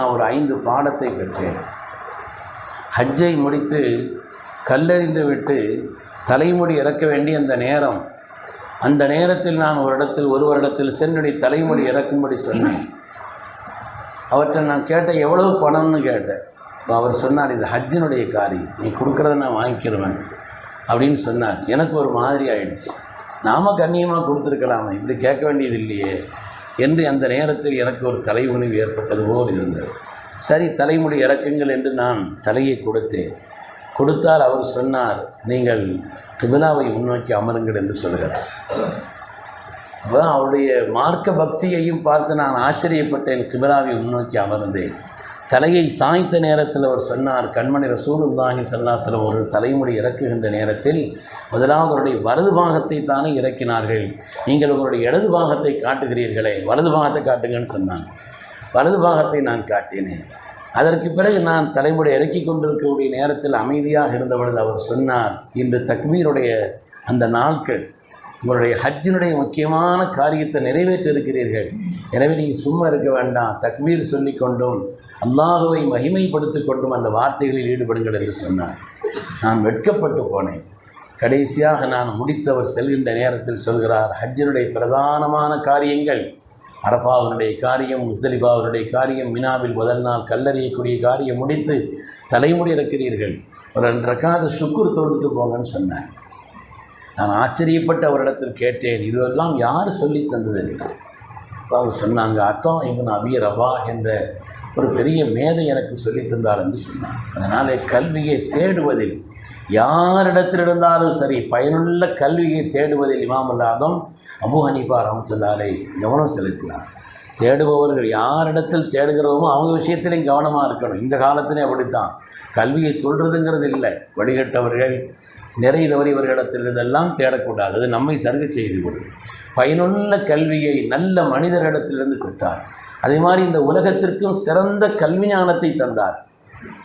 நான் ஒரு 5 பாடத்தை பெற்றேன். ஹஜ்ஜை முடித்து கல்லெறிந்து விட்டு தலைமுடி இறக்க வேண்டிய அந்த நேரத்தில் நான் ஒரு வருடத்தில் சென்னுடைய தலைமுடி இறக்கும்படி சொன்னேன். அவர்கிட்ட நான் கேட்டேன், எவ்வளவு பணம்னு கேட்டேன். அவர் சொன்னார், இது ஹஜ்ஜினுடைய காரியம், நீ கொடுக்குறத நான் வாங்கிக்கிறேன் அப்படின்னு சொன்னார். எனக்கு ஒரு மாதிரி ஆயிடுச்சு. நாம கண்ணியமாக கொடுத்துருக்கலாமே, இப்படி கேட்க வேண்டியது இல்லையே என்று அந்த நேரத்தில் எனக்கு ஒரு தலைகுனிவு ஏற்பட்டது போல் இருந்தது. சரி, தலைமுடி இறக்குங்கள் என்று நான் தலையை கொடுத்தேன். கொடுத்தால் அவர் சொன்னார், நீங்கள் கிபிலாவை முன்னோக்கி அமருங்கள் என்று சொல்கிறார். அப்போ அவருடைய மார்க்க பக்தியையும் பார்த்து நான் ஆச்சரியப்பட்டேன். கிபிலாவை முன்னோக்கி அமர்ந்தேன். தலையை சாய்த்த நேரத்தில் அவர் சொன்னார், கண்மணி ரசூலுல்லாஹி ஸல்லல்லாஹு அலைஹி வஸல்லம் ஒரு தலைமுடி இறக்குகின்ற நேரத்தில் முதலாவது அவருடைய வலது பாகத்தை தானே இறக்கினார்கள், நீங்கள் உங்களுடைய இடது பாகத்தை காட்டுகிறீர்களே, வலது பாகத்தை காட்டுங்கன்னு சொன்னாங்க. வலது பாகத்தை நான் காட்டினேன். அதற்கு பிறகு நான் தலைமுடி இறக்கி கொண்டிருக்கக்கூடிய நேரத்தில் அமைதியாக இருந்த பொழுது அவர் சொன்னார், இன்று தக்பீருடைய அந்த நாட்கள், உங்களுடைய ஹஜ்ஜினுடைய முக்கியமான காரியத்தை நிறைவேற்ற இருக்கிறீர்கள். எனவே நீங்கள் சும்மா இருக்க வேண்டாம், தக்பீர் சொல்லிக்கொண்டும் அல்லாஹுவை மகிமைப்படுத்தி கொண்டும் அந்த வார்த்தைகளில் ஈடுபடுங்கள் என்று சொன்னார். நான் வெட்கப்பட்டு போனேன். கடைசியாக நான் முடித்தவர் செல்கின்ற நேரத்தில் சொல்கிறார், ஹஜ்ஜினுடைய பிரதானமான காரியங்கள் அரஃபாவினுடைய காரியம், முஸ்தலிஃபாவினுடைய காரியம், மினாவில் முதல் நாள் கல்லறியக்கூடிய காரியம் முடித்து தலைமுடி இறக்கிறீர்கள், ஒரு 2 ரக்காத் ஷுக்குர் தொழுதுட்டு போங்கன்னு சொன்னார். நான் ஆச்சரியப்பட்டு அவரிடத்தில் கேட்டேன், இதுவெல்லாம் யார் சொல்லி தந்தது என்று. அவங்க சொன்னாங்க, அத்தா இப்னு அபீ ரபாஹ் என்ற ஒரு பெரிய மேதை எனக்கு சொல்லி தந்தார் என்று சொன்னார். அதனால் கல்வியை தேடுவதில் யாரிடத்தில் இருந்தாலும் சரி, பயனுள்ள கல்வியை தேடுவதில் இமாம் ஆதம் அபூ ஹனீஃபா ரஹ்மத்துல்லாஹி அலைஹி கவனம் செலுத்தினார். தேடுபவர்கள் யாரிடத்தில் தேடுகிறோமோ அவங்க விஷயத்திலையும் கவனமாக இருக்கணும். இந்த காலத்திலே அப்படித்தான். கல்வியை சொல்கிறதுங்கிறது இல்லை, வழிகட்டவர்கள் நிறை தவறியவர்களிடத்தில் இதெல்லாம் தேடக்கூடாது. அது நம்மை சருக செய்து கொள்ளும். பயனுள்ள கல்வியை நல்ல மனிதர்களிடத்திலிருந்து பெற்றார். அதே மாதிரி இந்த உலகத்திற்கும் சிறந்த கல்வி ஞானத்தை தந்தார்.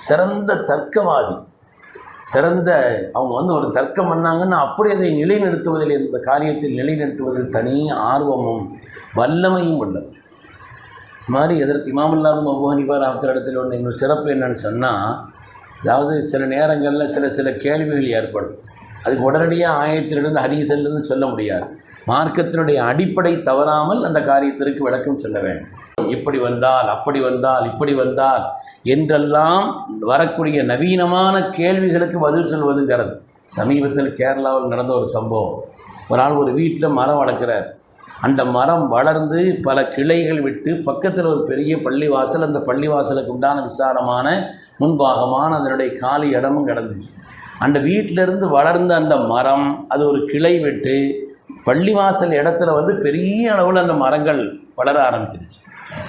சிறந்த தர்க்கவாதி, அவங்க ஒரு தர்க்கம் பண்ணாங்கன்னா அப்படி அதை நிலைநிறுத்துவதில், இந்த காரியத்தில் நிலைநிறுத்துவதில் தனி ஆர்வமும் வல்லமையும் உள்ளது. இது மாதிரி எதற்கு இமாம் அபூ ஹனீஃபா இடத்துல ஒன்று எங்கள் சிறப்பு என்னன்னு சொன்னால், அதாவது சில நேரங்களில் சில கேள்விகள் ஏற்படும். அதுக்கு உடனடியாக ஆயத்திலிருந்து ஹதீஸிலிருந்து சொல்ல முடியாது. மார்க்கத்தினுடைய அடிப்படை தவறாமல் அந்த காரியத்திற்கு விளக்கம் சொல்ல வேண்டும். இப்படி வந்தால், அப்படி வந்தால், இப்படி வந்தால் என்றெல்லாம் வரக்கூடிய நவீனமான கேள்விகளுக்கு பதில் சொல்வதுங்கிறது. சமீபத்தில் கேரளாவில் நடந்த ஒரு சம்பவம். ஒரு ஆள் ஒரு வீட்டில் மரம் வளர்க்குறார். அந்த மரம் வளர்ந்து பல கிளைகள் விட்டு பக்கத்தில் ஒரு பெரிய பள்ளிவாசல், அந்த பள்ளிவாசலுக்கு உண்டான விசாலமான முன்பாகமான அதனுடைய காலி இடமும் கிடந்துச்சு. அந்த வீட்டிலிருந்து வளர்ந்த அந்த மரம் அது ஒரு கிளை விட்டு பள்ளிவாசல் இடத்துல பெரிய அளவில் அந்த மரங்கள் வளர ஆரம்பிச்சிருச்சு.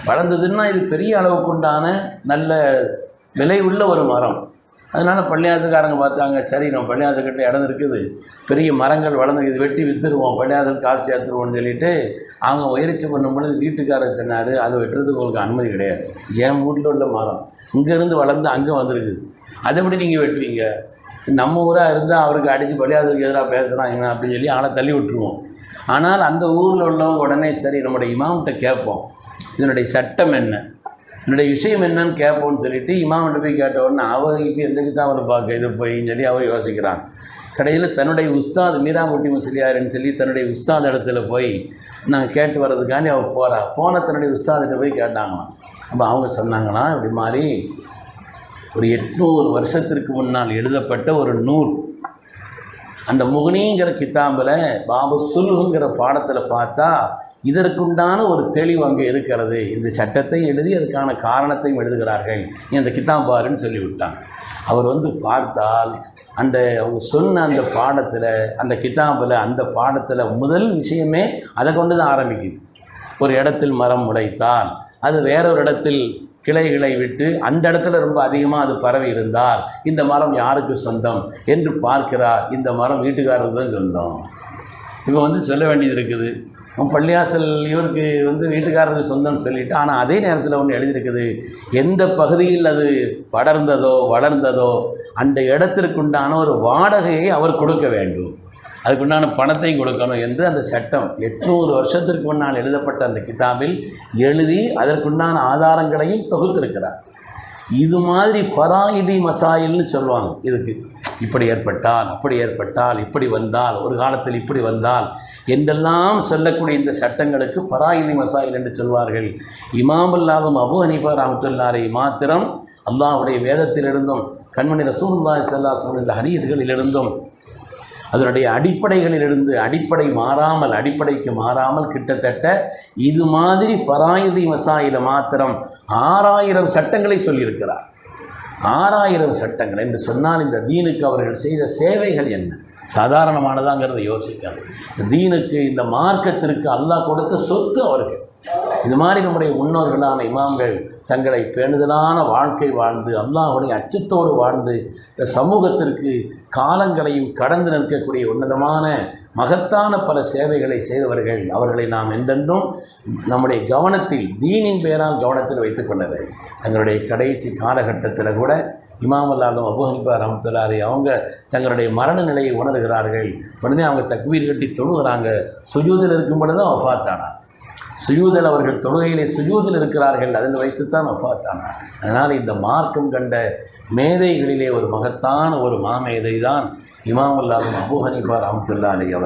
வளர்ந்ததுன்னா இது பெரிய அளவுக்குண்டான நல்ல விலை உள்ள ஒரு மரம். அதனால் பள்ளியாசக்காரங்க பார்த்தாங்க, சரி நம்ம பள்ளியாசக்கிட்ட இடம் இருக்குது, பெரிய மரங்கள் வளர்ந்து இது வெட்டி விற்றுருவோம், பள்ளியாசல் காசு சேர்த்துருவோம்னு சொல்லிட்டு அவங்க முயற்சி பண்ணும் பொழுது வீட்டுக்காரர் சொன்னார், அதை வெட்டுறதுக்கு உங்களுக்கு அனுமதி கிடையாது. என் வீட்டில் உள்ள மரம் இங்கேருந்து வளர்ந்து அங்கே வந்திருக்குது, அதை எப்படி நீங்கள் வெட்டுவீங்க? நம்ம ஊராக இருந்தால் அவருக்கு அடித்து பள்ளியாசலுக்கு எதிராக பேசுகிறாங்க அப்படின்னு சொல்லி ஆளை தள்ளி விட்டுருவோம். ஆனால் அந்த ஊரில் உள்ளவங்க உடனே சரி நம்முடைய இமாம்கிட்ட கேட்போம், இதனுடைய சட்டம் என்ன, என்னுடைய விஷயம் என்னன்னு கேட்போம்னு சொல்லிட்டு இமாம்கிட்ட போய் கேட்ட உடனே அவருக்கு எந்த கிதாபை பார்க்க இது போயின்னு சொல்லி அவர் யோசிக்கிறான். கடையில் தன்னுடைய உஸ்தாத் மீராங்குட்டி முஸ்லியாருன்னு சொல்லி தன்னுடைய உஸ்தாத் இடத்துல போய் நான் கேட்டு வர்றதுக்காண்டி அவர் போன தன்னுடைய உஸ்தாதிட்ட போய் கேட்டாங்களாம். அப்போ அவங்க சொன்னாங்களாம், இப்படி மாதிரி ஒரு 800 வருஷத்திற்கு முன்னால் எழுதப்பட்ட ஒரு நூல், அந்த முகனிங்கிற கிதாபில் பாபு சுல்ஹுங்கிற பாடத்தில் பார்த்தா இதற்குண்டான ஒரு தெளிவு அங்கே இருக்கிறது. இந்த சட்டத்தை எழுதி அதுக்கான காரணத்தையும் எழுதுகிறார்கள், நீ அந்த கிதாப் பாருன்னு சொல்லிவிட்டாங்க. அவர் பார்த்தால் அவங்க சொன்ன அந்த பாடத்தில், அந்த கிதாபில், அந்த பாடத்தில் முதல் விஷயமே அதை கொண்டு தான் ஆரம்பிக்குது. ஒரு இடத்தில் மரம் முளைத்தால் அது வேறொரு இடத்தில் கிளைகளை விட்டு அந்த இடத்துல ரொம்ப அதிகமாக அது பரவி இருந்தால் இந்த மரம் யாருக்கு சொந்தம் என்று பார்க்கிறார். இந்த மரம் வீட்டுக்காரருக்கு தான் சொந்தம். இப்போ சொல்ல வேண்டியது இருக்குது, பள்ளியாசல் இவருக்கு வீட்டுக்காரருக்கு சொந்தம்னு சொல்லிட்டு, ஆனால் அதே நேரத்தில் ஒன்று எழுதியிருக்குது, எந்த பகுதியில் அது படர்ந்ததோ வளர்ந்ததோ அந்த இடத்திற்குண்டான ஒரு வாடகையை அவர் கொடுக்க வேண்டும். அதுக்குண்டான பணத்தையும் கொடுக்கணும் என்று அந்த சட்டம் 800 வருஷத்திற்கு முன்னால் எழுதப்பட்ட அந்த கிதாபில் எழுதி அதற்குண்டான ஆதாரங்களையும் தொகுத்திருக்கிறார். இது மாதிரி ஃபராயிதி மசாயில்னு சொல்லுவாங்க. இதுக்கு இப்படி ஏற்பட்டால், அப்படி ஏற்பட்டால், இப்படி வந்தால், ஒரு காலத்தில் இப்படி வந்தால் என்றெல்லாம் சொல்லக்கூடிய இந்த சட்டங்களுக்கு ஃபராயிதி மசாயில் என்று சொல்வார்கள். இமாம் அல்லாதும் அபூ ஹனீஃபா ரஹ்மத்துல்லாஹி அலைஹி மாத்திரம் அல்லாஹ்வுடைய வேதத்திலிருந்தும் கண்மணி ரசூலுல்லாஹி ஸல்லல்லாஹு அலைஹி வஸல்லம் ஹதீஸ்களிலிருந்தும் அதனுடைய அடிப்படைகளிலிருந்து அடிப்படைக்கு மாறாமல் கிட்டத்தட்ட இது மாதிரி ஃபராயிதி மசாயில மாத்திரம் 6000 சட்டங்களை சொல்லியிருக்கிறார். 6000 சட்டங்கள் என்று சொன்னால் இந்த தீனுக்கு அவர்கள் செய்த சேவைகள் என்ன சாதாரணமானதாங்கிறத யோசிக்கணும். இந்த தீனுக்கு, இந்த மார்க்கத்திற்கு அல்லாஹ் கொடுத்த சொத்து அவர்கள். இது மாதிரி நம்முடைய முன்னோர்களான இமாம்கள் தங்களை பேணுதலான வாழ்க்கை வாழ்ந்து அல்லாஹ்வுடைய அச்சத்தோடு வாழ்ந்து இந்த சமூகத்திற்கு காலங்களையும் கடந்து நிற்கக்கூடிய உன்னதமான மகத்தான பல சேவைகளை செய்தவர்கள். அவர்களை நாம் என்றென்றும் நம்முடைய கவனத்தில், தீனின் பெயரால் கவனத்தில் வைத்துக் கொண்டது. தங்களுடைய கடைசி காலகட்டத்தில் கூட இமாம் அல்லாதும் அபூ ஹனீஃபா ரஹ்மத்துல்லாஹி அலைஹி அவங்க தங்களுடைய மரண நிலையை உணர்கிறார்கள். உடனே அவங்க தக்பீர் கட்டி தொழுகிறாங்க. சுஜூதில் இருக்கும் பொழுது தான் வஃபாத்தானார். சுஜூதில் அவர்கள் தொழுகையிலே சுஜூதில் இருக்கிறார்கள். அதில் வைத்துத்தான் வஃபாத்தானார். அதனால் இந்த மார்க்கம் கண்ட மேதைகளிலே ஒரு மகத்தான ஒரு மாமேதை தான் இமாம் அல்லாதும் அபூ ஹனீஃபா ரஹ்மத்துல்லாஹி அலைஹி அவர்.